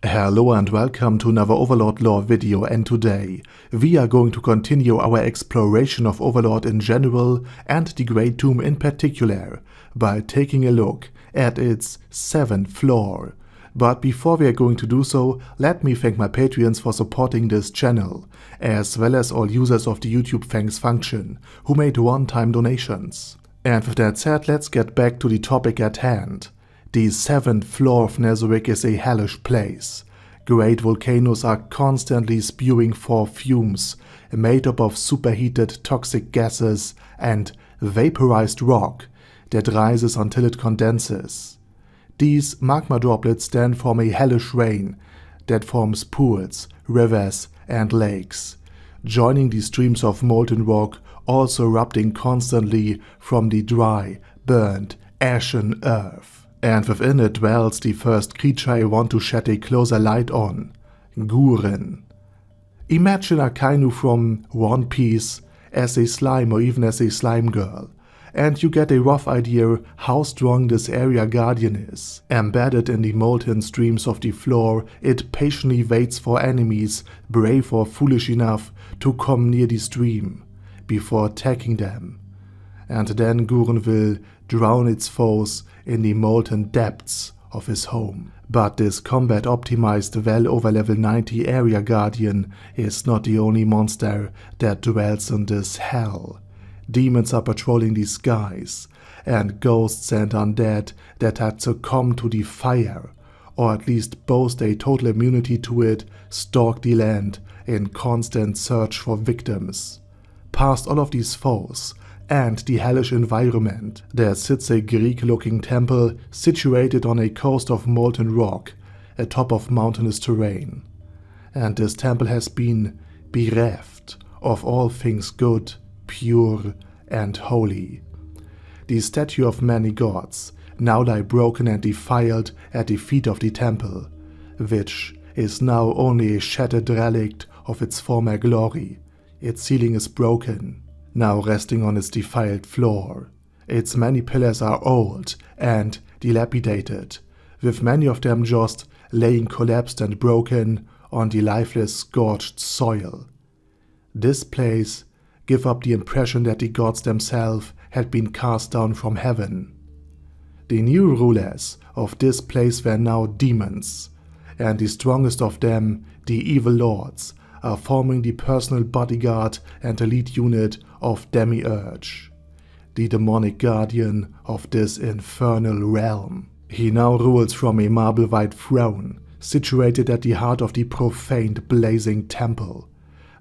Hello and welcome to another Overlord lore video, and today we are going to continue our exploration of Overlord in general and the Great Tomb in particular by taking a look at its 7th floor. But before we are going to do so, let me thank my Patreons for supporting this channel, as well as all users of the YouTube thanks function who made one-time donations. And with that said, let's get back to the topic at hand. The 7th floor of Nazarick is a hellish place. Great volcanoes are constantly spewing forth fumes made up of superheated toxic gases and vaporized rock that rises until it condenses. These magma droplets then form a hellish rain that forms pools, rivers and lakes, joining the streams of molten rock also erupting constantly from the dry, burnt, ashen earth. And within it dwells the first creature I want to shed a closer light on, Guren. Imagine a Kainu from One Piece as a slime or even as a slime girl, and you get a rough idea how strong this area guardian is. Embedded in the molten streams of the floor, it patiently waits for enemies brave or foolish enough to come near the stream before attacking them. And then Guren will drown its foes in the molten depths of his home. But this combat-optimized well over level 90 area guardian is not the only monster that dwells in this hell. Demons are patrolling the skies, and ghosts and undead that had succumbed to the fire, or at least boast a total immunity to it, stalk the land in constant search for victims. Past all of these foes and the hellish environment, there sits a Greek-looking temple situated on a coast of molten rock atop of mountainous terrain. And this temple has been bereft of all things good, pure and holy. The statue of many gods now lie broken and defiled at the feet of the temple, which is now only a shattered relic of its former glory. Its ceiling is broken, now resting on its defiled floor. Its many pillars are old and dilapidated, with many of them just laying collapsed and broken on the lifeless scorched soil. This place gave up the impression that the gods themselves had been cast down from heaven. The new rulers of this place were now demons, and the strongest of them, the evil lords, are forming the personal bodyguard and elite unit of Demiurge, the demonic guardian of this infernal realm. He now rules from a marble-white throne situated at the heart of the profaned blazing temple,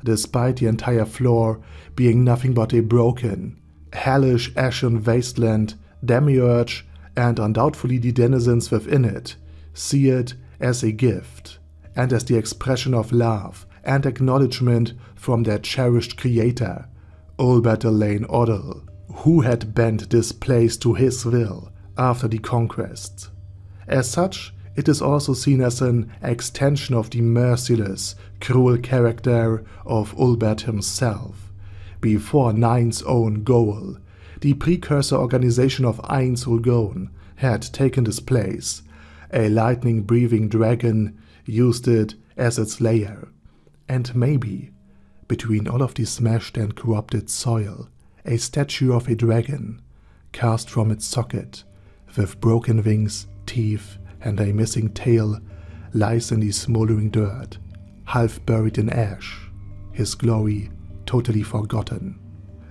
despite the entire floor being nothing but a broken, hellish ashen wasteland. Demiurge, and undoubtedly the denizens within it, see it as a gift and as the expression of love and acknowledgement from their cherished creator, Overlord, who had bent this place to his will after the conquest. As such, it is also seen as an extension of the merciless, cruel character of Overlord himself, before Ainz Ooal Gown, the precursor organization of Ainz Ooal Gown, had taken this place. A lightning-breathing dragon used it as its lair. And maybe, between all of the smashed and corrupted soil, a statue of a dragon, cast from its socket, with broken wings, teeth, and a missing tail, lies in the smoldering dirt, half buried in ash, his glory totally forgotten.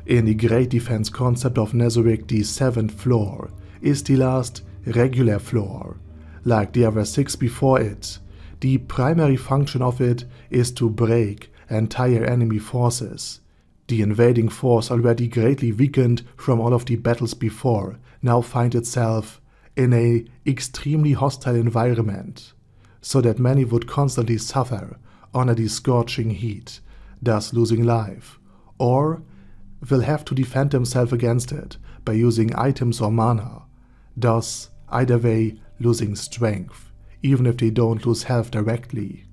In the great defense concept of Nazarick, the 7th floor is the last regular floor. Like the other 6 before it, the primary function of it is to break entire enemy forces. The invading force, already greatly weakened from all of the battles before, now finds itself in an extremely hostile environment, so that many would constantly suffer under the scorching heat, thus losing life, or will have to defend themselves against it by using items or mana, thus either way losing strength, even if they don't lose health directly.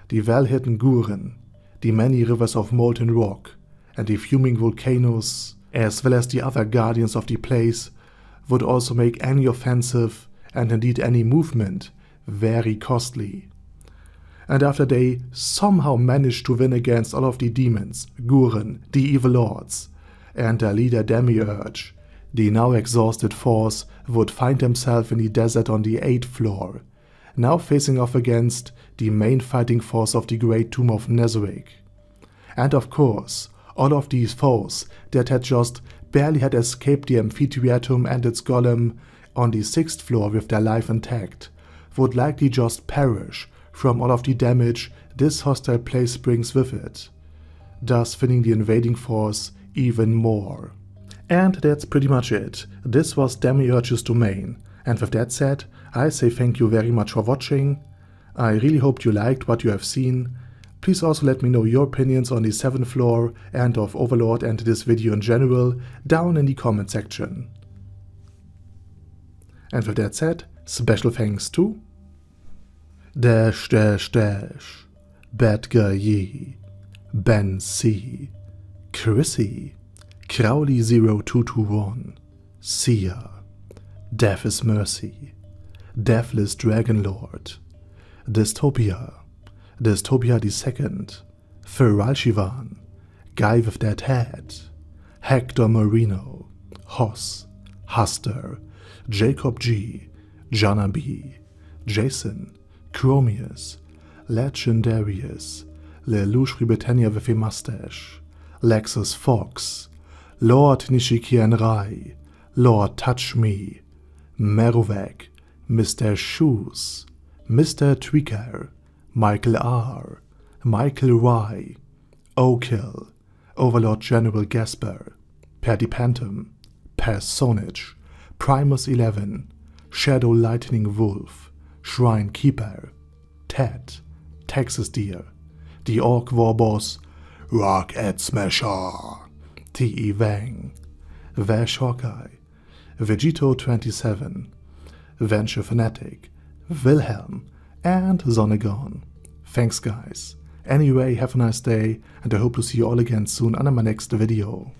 The well-hidden Guren, the many rivers of molten rock, and the fuming volcanoes, as well as the other guardians of the place, would also make any offensive and indeed any movement very costly. And after they somehow managed to win against all of the demons, Guren, the Overlords, and their leader Demiurge, the now exhausted force would find himself in the desert on the 8th floor, now facing off against the main fighting force of the Great Tomb of Nazarick. And of course, all of these foes that had just barely had escaped the amphitheatum and its golem on the 6th floor with their life intact, would likely just perish from all of the damage this hostile place brings with it, thus thinning the invading force even more. And that's pretty much it. This was Demiurge's Domain, and with that said, I say thank you very much for watching. I really hope you liked what you have seen. Please also let me know your opinions on the 7th floor and of Overlord and this video in general down in the comment section. And with that said, special thanks to Badger Ye, Ben C, Chrissy, Crowley0221, Sia, Death is Mercy, Deathless Dragonlord, Dystopia the Second, Feralshivan, Guy with That Head, Hector Marino, Hoss, Huster, Jacob G, Jana B, Jason, Chromius, Legendarius, Lelouch Britannia with a Mustache, Lexus Fox, Lord Nishikian Rai, Lord Touch Me, Merovec, Mr. Shoes, Mr. Tweaker, Michael R, Michael Y, O'Kill, Overlord General Gasper, Perdipantum, Personage, Primus 11, Shadow Lightning Wolf, Shrine Keeper, Ted, Texas Deer, The Orc War Boss, Rock Ed Smasher, T.E. Wang, Vash Hawkeye, Vegito 27, Venture Fanatic, Wilhelm, and Sonnegon. Thanks guys. Anyway, have a nice day, and I hope to see you all again soon on my next video.